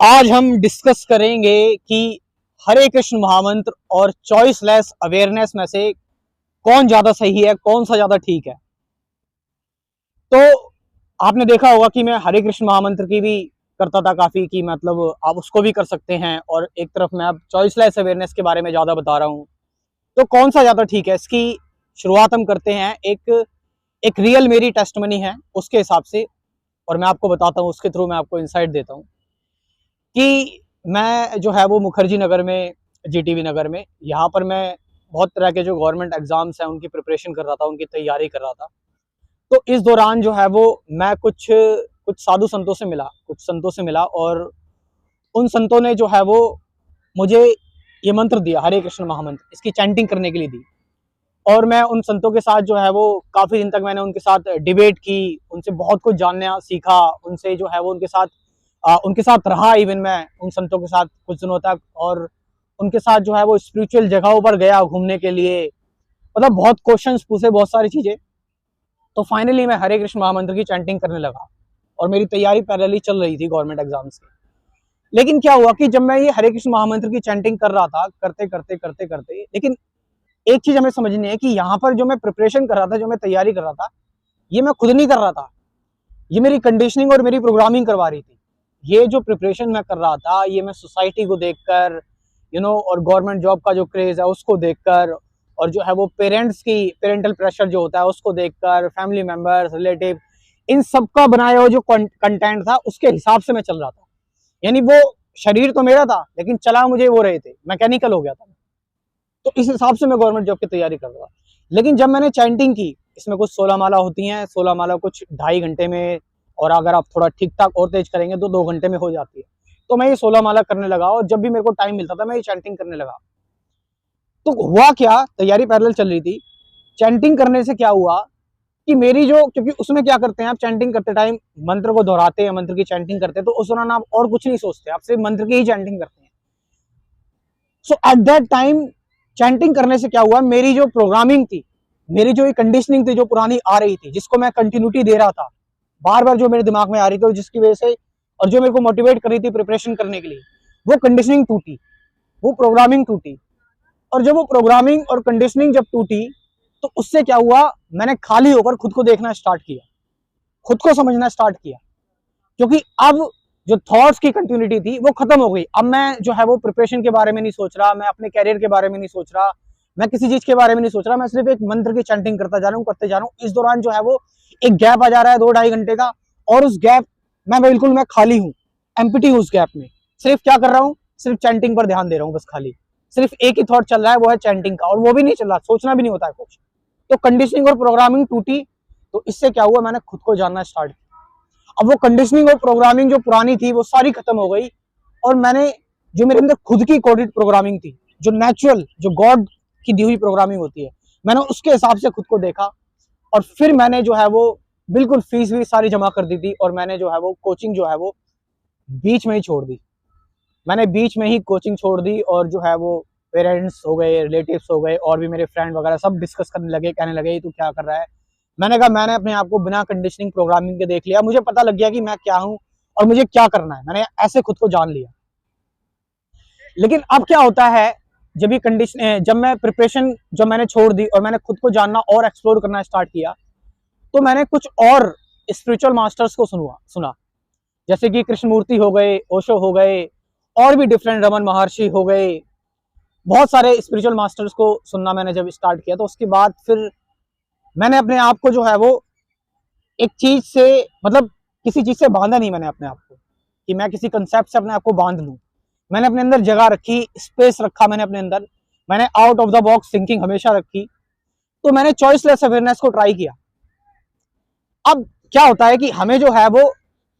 आज हम डिस्कस करेंगे कि हरे कृष्ण महामंत्र और चॉइसलेस अवेयरनेस में से कौन ज्यादा सही है, कौन सा ज्यादा ठीक है। तो आपने देखा होगा कि मैं हरे कृष्ण महामंत्र की भी करता था काफी, कि मतलब आप उसको भी कर सकते हैं, और एक तरफ मैं अब चॉइसलेस अवेयरनेस के बारे में ज्यादा बता रहा हूँ। तो कौन सा ज्यादा ठीक है, इसकी शुरुआत हम करते हैं एक रियल मेरी टेस्टमनी है उसके हिसाब से, और मैं आपको बताता हूँ, उसके थ्रू मैं आपको इंसाइट देता हूँ कि मैं जो है वो मुखर्जी नगर में, जीटीवी नगर में, यहाँ पर मैं बहुत तरह के जो गवर्नमेंट एग्जाम्स हैं उनकी प्रिपरेशन कर रहा था, उनकी तैयारी कर रहा था। तो इस दौरान जो है वो मैं कुछ कुछ साधु संतों से मिला, कुछ संतों से मिला, और उन संतों ने जो है वो मुझे ये मंत्र दिया, हरे कृष्ण महामंत्र, इसकी चैंटिंग करने के लिए दी। और मैं उन संतों के साथ जो है वो काफ़ी दिन तक मैंने उनके साथ डिबेट की, उनसे बहुत कुछ जानना सीखा, उनसे जो है वो उनके साथ रहा। इवन मैं उन संतों के साथ कुछ दिनों तक, और उनके साथ जो है वो स्पिरिचुअल जगहों पर गया घूमने के लिए, मतलब बहुत क्वेश्चंस पूछे, बहुत सारी चीज़ें। तो फाइनली मैं हरे कृष्ण महामंत्र की चैंटिंग करने लगा, और मेरी तैयारी पैरेलली चल रही थी गवर्नमेंट एग्जाम्स की। लेकिन क्या हुआ कि जब मैं ये हरे कृष्ण महामंत्र की चैंटिंग कर रहा था, करते करते करते करते, लेकिन एक चीज हमें समझनी है कि यहाँ पर जो मैं प्रिपरेशन कर रहा था, जो मैं तैयारी कर रहा था, ये मैं खुद नहीं कर रहा था, ये मेरी कंडीशनिंग और मेरी प्रोग्रामिंग करवा रही थी। ये जो प्रिपरेशन मैं कर रहा था, ये मैं सोसाइटी को देखकर, और गवर्नमेंट जॉब का जो क्रेज है उसको देखकर, और जो है वो पेरेंटल प्रेशर जो होता है उसको देखकर, फैमिली मेंबर्स, रिलेटिव, इन सब का बनाया हुआ जो कंटेंट था उसके हिसाब से मैं चल रहा था। यानी वो शरीर तो मेरा था, लेकिन चला मुझे वो रहे थे, मैकेनिकल हो गया था। तो इस हिसाब से मैं गवर्नमेंट जॉब की तैयारी कर रहा था। लेकिन जब मैंने चैंटिंग की, इसमें कुछ 16 माला होती हैं, 16 माला कुछ 2.5 घंटे में, और अगर आप थोड़ा ठीक ठाक और तेज करेंगे तो 2 घंटे में हो जाती है। तो मैं ये 16 माला करने लगा, और जब भी मेरे को टाइम मिलता था मैं ये चैंटिंग करने लगा। तो हुआ क्या, तैयारी पैरेलल चल रही थी। चैंटिंग करने से क्या हुआ कि मेरी जो, क्योंकि उसमें क्या करते हैं आप, चैंटिंग करते टाइम मंत्र को दोहराते हैं, मंत्र की चैंटिंग करते हैं, तो उस दौरान आप और कुछ नहीं सोचते, आप सिर्फ मंत्र की ही चैंटिंग करते हैं। सो एट दैट टाइम चैंटिंग करने से क्या हुआ, मेरी जो प्रोग्रामिंग थी, मेरी जो कंडीशनिंग थी जो पुरानी आ रही थी, जिसको मैं कंटिन्यूटी दे रहा था, बार बार जो मेरे दिमाग में आ रही थी, और जिसकी वजह से, और जो मेरे को मोटिवेट कर रही थी प्रिपरेशन करने के लिए, वो कंडीशनिंग टूटी, वो प्रोग्रामिंग टूटी। और जब वो प्रोग्रामिंग और कंडीशनिंग जब टूटी, तो उससे क्या हुआ, मैंने खाली होकर खुद को देखना स्टार्ट किया, खुद को समझना स्टार्ट किया। क्योंकि अब जो थॉट्स की कंटिन्यूटी थी वो खत्म हो गई। अब मैं जो है वो प्रिपरेशन के बारे में नहीं सोच रहा, मैं अपने कैरियर के बारे में नहीं सोच रहा, मैं किसी चीज के बारे में नहीं सोच रहा, मैं सिर्फ एक मंत्र की चैंटिंग करता जा रहा हूँ, करते जा रहा हूँ। इस दौरान जो है वो एक गैप आ जा रहा है 2-2.5 घंटे का, और उस गैप मैं खाली हूँ, एम्प्टी हूँ। उस गैप में सिर्फ क्या कर रहा हूँ, सिर्फ चैंटिंग पर ध्यान दे रहा हूँ, बस खाली सिर्फ एक ही थॉट चल रहा है, वो है चैंटिंग का, और वो भी नहीं चल रहा, सोचना भी नहीं होता है कुछ। तो कंडीशनिंग और प्रोग्रामिंग टूटी। तो इससे क्या हुआ, मैंने खुद को जानना स्टार्ट किया। अब वो कंडीशनिंग और प्रोग्रामिंग जो पुरानी थी वो सारी खत्म हो गई, और मैंने, जो मेरे अंदर खुद की कोडेड प्रोग्रामिंग थी, जो नेचुरल, जो गॉड की दी हुई प्रोग्रामिंग होती है, मैंने उसके हिसाब से खुद को देखा। और फिर मैंने जो है वो बिल्कुल फीस भी सारी जमा कर दी थी, और मैंने जो है वो कोचिंग जो है वो बीच में ही छोड़ दी। मैंने बीच में ही कोचिंग छोड़ दी, और जो है वो पेरेंट्स हो गए, रिलेटिव्स हो गए, और भी मेरे फ्रेंड वगैरह सब डिस्कस करने लगे, कहने लगे तू क्या कर रहा है। मैंने कहा मैंने अपने आप को बिना कंडीशनिंग प्रोग्रामिंग के देख लिया, मुझे पता लग गया कि मैं क्या हूँ और मुझे क्या करना है, मैंने ऐसे खुद को जान लिया। लेकिन अब क्या होता है, जब ये कंडीशन, जब मैं प्रिपरेशन, जब मैंने छोड़ दी और मैंने खुद को जानना और एक्सप्लोर करना स्टार्ट किया, तो मैंने कुछ और स्पिरिचुअल मास्टर्स को सुना, जैसे कि कृष्णमूर्ति हो गए, ओशो हो गए, और भी डिफरेंट, रमन महर्षि हो गए, बहुत सारे स्पिरिचुअल मास्टर्स को सुनना मैंने जब स्टार्ट किया। तो उसके बाद फिर मैंने अपने आप को जो है वो एक चीज से, मतलब किसी चीज से बांधा नहीं मैंने अपने आप को, कि मैं किसी कंसेप्ट से अपने आप को बांध लूं। मैंने अपने अंदर जगह रखी, स्पेस रखा मैंने अपने अंदर, मैंने out of the box thinking हमेशा रखी। तो मैंने चॉइसलेस अवेयरनेस को ट्राई किया। अब क्या होता है कि हमें जो है वो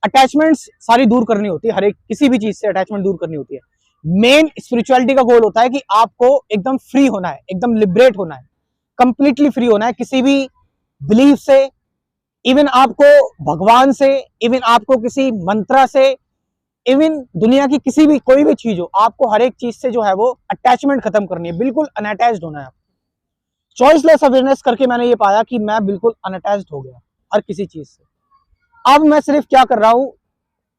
अटैचमेंट्स सारी दूर करनी होती है, हर एक किसी भी चीज से अटैचमेंट दूर करनी होती है। मेन स्पिरिचुअलिटी का गोल होता है कि आपको एकदम फ्री होना है, एकदम लिबरेट होना है, कंप्लीटली फ्री होना है किसी भी बिलीफ से, इवन आपको भगवान से, इवन आपको किसी मंत्र से, इवन दुनिया की किसी भी, कोई भी चीज हो, आपको हर एक चीज से जो है वो अटैचमेंट खत्म करनी है, बिल्कुल अनअटैच्ड होना है। चॉइसलेस अवेयरनेस करके मैंने ये पाया कि मैं बिल्कुल अनअटैच्ड हो गया हर किसी चीज से। अब मैं सिर्फ क्या कर रहा हूं,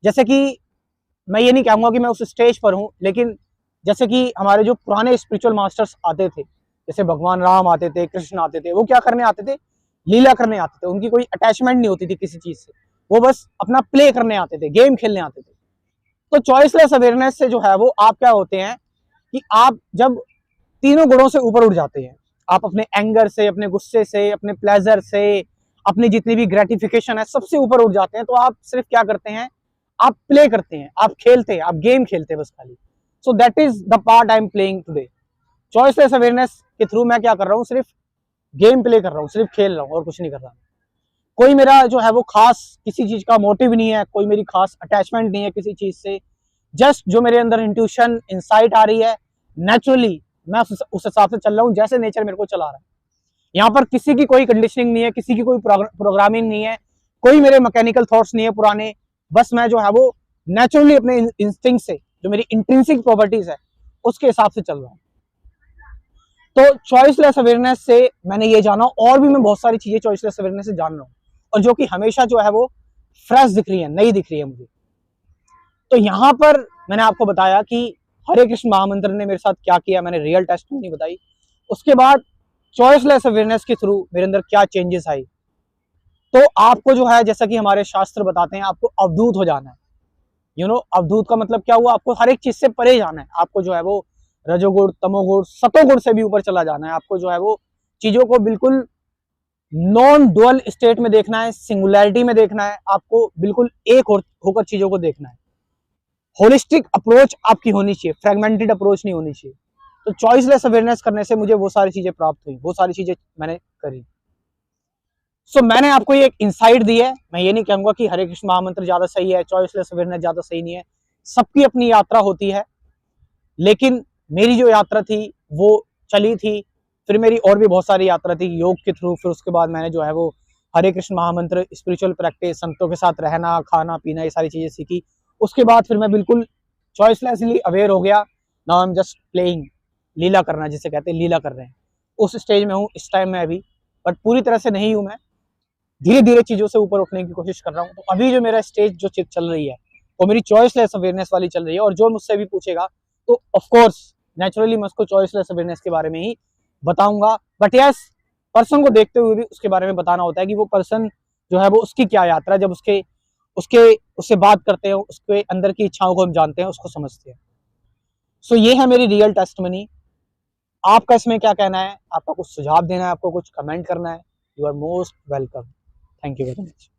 जैसे कि मैं ये नहीं कहूँगा कि मैं उस स्टेज पर हूँ, लेकिन जैसे कि हमारे जो पुराने स्पिरिचुअल मास्टर्स आते थे, जैसे भगवान राम आते थे, कृष्ण आते थे, वो क्या करने आते थे? लीला करने आते थे। उनकी कोई अटैचमेंट नहीं होती थी किसी चीज से, वो बस अपना प्ले करने आते थे, गेम खेलने आते थे। तो चॉइसलेस अवेयरनेस से जो है वो आप क्या होते हैं कि आप जब तीनों गुणों से ऊपर उठ जाते हैं, आप अपने एंगर से, अपने गुस्से से, अपने प्लेजर से, अपनी जितनी भी ग्रेटिफिकेशन है, सबसे ऊपर उठ जाते हैं। तो आप सिर्फ क्या करते हैं? आप प्ले करते हैं, आप खेलते हैं, आप गेम खेलते हैं बस खाली। So that is the part I am playing today. Choiceless awareness के थ्रू मैं क्या कर रहा हूँ? सिर्फ गेम प्ले कर रहा हूँ, सिर्फ खेल रहा हूँ और कुछ नहीं कर रहा। कोई मेरा जो है वो खास किसी चीज का मोटिव नहीं है, कोई मेरी खास अटैचमेंट नहीं है किसी चीज से। जस्ट जो मेरे अंदर इंट्यूशन, इंसाइट आ रही है, नेचुरली मैं उस हिसाब से चल रहा हूँ जैसे नेचर मेरे को चला रहा है। यहाँ पर किसी की कोई कंडीशनिंग नहीं है, किसी की कोई प्रोग्रामिंग नहीं है, कोई मेरे मैकेनिकल थॉट्स नहीं है पुराने। बस मैं जो है वो नेचुरली अपने इंस्टिंक्ट से, जो मेरी इंट्रिंसिक प्रॉपर्टीज है, उसके हिसाब से चल रहा हूँ। तो चॉइसलेस अवेयरनेस से मैंने ये जाना, और भी मैं बहुत सारी चीजें चॉइसलेस अवेयरनेस से जान रहा हूँ, और जो कि हमेशा जो है वो फ्रेश दिख रही है, नई दिख रही है मुझे। तो यहाँ पर मैंने आपको बताया कि हरे कृष्ण महामंत्र ने मेरे साथ क्या किया, मैंने रियल टेस्टिमनी बताई। उसके बाद चॉइसलेस अवेयरनेस के थ्रू मेरे अंदर क्या चेंजेस आई। तो आपको जो है, जैसा कि हमारे शास्त्र बताते हैं, आपको अवधूत हो जाना है। अवधूत का मतलब क्या हुआ? आपको हर एक चीज से परे जाना है। आपको जो है वो रजोगुण, तमोगुण, सतोगुण से भी ऊपर चला जाना है। आपको जो है वो चीजों को बिल्कुल नॉन डुअल स्टेट में देखना है, सिंगुलैरिटी में देखना है। आपको बिल्कुल एक होकर चीजों को देखना है। होलिस्टिक अप्रोच आपकी होनी चाहिए, फ्रेगमेंटेड अप्रोच नहीं होनी चाहिए। तो चॉइसलेस अवेयरनेस करने से मुझे वो सारी चीजें प्राप्त हुई, वो सारी चीजें मैंने करी। मैंने आपको ये एक इंसाइट दी है। मैं ये नहीं कहूंगा कि हरे कृष्ण महामंत्र ज्यादा सही है, चॉइसलेस अवेयरनेस ज्यादा सही नहीं है। सबकी अपनी यात्रा होती है, लेकिन मेरी जो यात्रा थी वो चली थी। फिर मेरी और भी बहुत सारी यात्रा थी योग के थ्रू। फिर उसके बाद मैंने जो है वो हरे कृष्ण महामंत्र, स्पिरिचुअल प्रैक्टिस, संतों के साथ रहना, खाना पीना, ये सारी चीजें सीखी। उसके बाद फिर मैं बिल्कुल चॉइसलेसली अवेयर हो गया। Now I am just playing, लीला करना जिसे कहते हैं, लीला कर रहे हैं, उस स्टेज में हूँ इस टाइम में अभी। बट पूरी तरह से नहीं हूँ मैं, धीरे धीरे चीजों से ऊपर उठने की कोशिश कर रहा हूँ। तो अभी जो मेरा स्टेज जो चल रही है वो मेरी चॉइसलेस अवेयरनेस वाली चल रही है। और जो मुझसे भी पूछेगा तो ऑफकोर्स नेचुरली मैं उसको चॉइसलेस अवेयरनेस के बारे में ही बताऊंगा। बट यस, पर्सन को देखते हुए भी उसके बारे में बताना होता है कि वो पर्सन जो है वो उसकी क्या यात्रा, जब उसके उसके उससे बात करते हैं, उसके अंदर की इच्छाओं को हम जानते हैं, उसको समझते हैं। सो ये है मेरी रियल टेस्टमनी। आपका इसमें क्या कहना है? आपका कुछ सुझाव देना है, आपको कुछ कमेंट करना है, you are most welcome. Thank you very much.